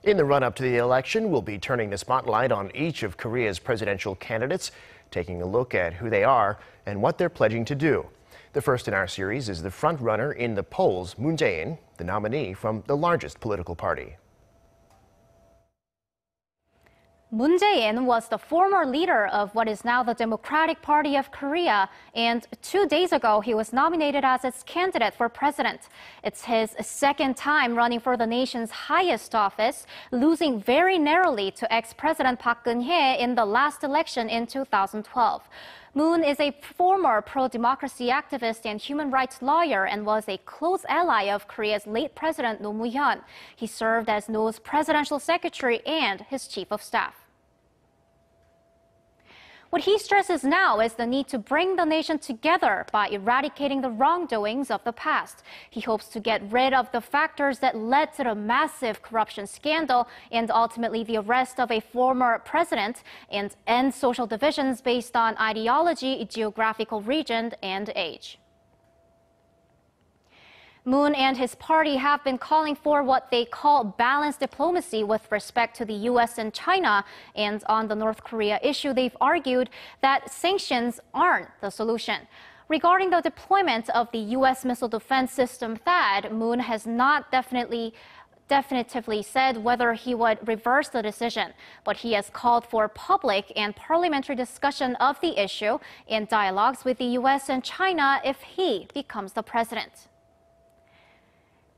In the run-up to the election, we'll be turning the spotlight on each of Korea's presidential candidates, taking a look at who they are and what they're pledging to do. The first in our series is the frontrunner in the polls, Moon Jae-in, the nominee from the largest political party. Moon Jae-in was the former leader of what is now the Democratic Party of Korea, and 2 days ago he was nominated as its candidate for president. It's his second time running for the nation's highest office, losing very narrowly to ex-President Park Geun-hye in the last election in 2012. Moon is a former pro-democracy activist and human rights lawyer and was a close ally of Korea's late president Roh Moo-hyun. He served as Roh's presidential secretary and his chief of staff. What he stresses now is the need to bring the nation together by eradicating the wrongdoings of the past. He hopes to get rid of the factors that led to the massive corruption scandal and ultimately the arrest of a former president, and end social divisions based on ideology, geographical region, and age. Moon and his party have been calling for what they call balanced diplomacy with respect to the U.S. and China. And on the North Korea issue, they've argued that sanctions aren't the solution. Regarding the deployment of the U.S. missile defense system THAAD, Moon has not definitively said whether he would reverse the decision, but he has called for public and parliamentary discussion of the issue and dialogues with the U.S. and China if he becomes the president.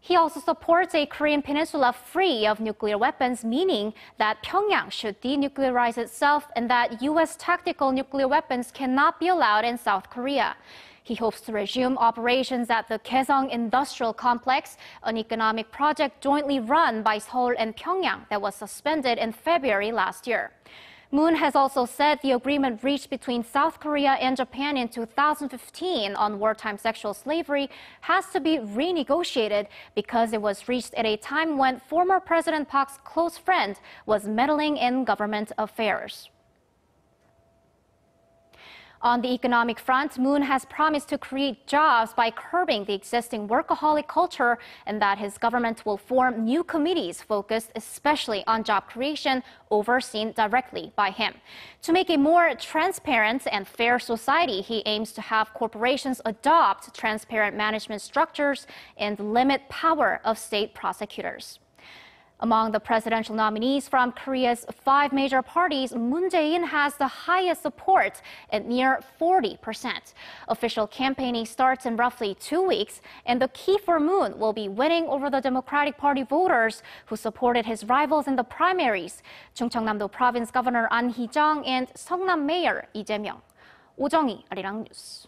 He also supports a Korean peninsula free of nuclear weapons, meaning that Pyongyang should denuclearize itself and that U.S. tactical nuclear weapons cannot be allowed in South Korea. He hopes to resume operations at the Kaesong Industrial Complex, an economic project jointly run by Seoul and Pyongyang that was suspended in February last year. Moon has also said the agreement reached between South Korea and Japan in 2015 on wartime sexual slavery has to be renegotiated because it was reached at a time when former President Park's close friend was meddling in government affairs. On the economic front, Moon has promised to create jobs by curbing the existing workaholic culture and that his government will form new committees focused especially on job creation, overseen directly by him. To make a more transparent and fair society, he aims to have corporations adopt transparent management structures and limit power of state prosecutors. Among the presidential nominees from Korea's 5 major parties, Moon Jae-in has the highest support at near 40%. Official campaigning starts in roughly 2 weeks, and the key for Moon will be winning over the Democratic Party voters who supported his rivals in the primaries, Chungcheongnam-do Province Governor An Hee-jung and Seongnam Mayor Lee Jae-myung. 오정희, 아리랑 뉴스.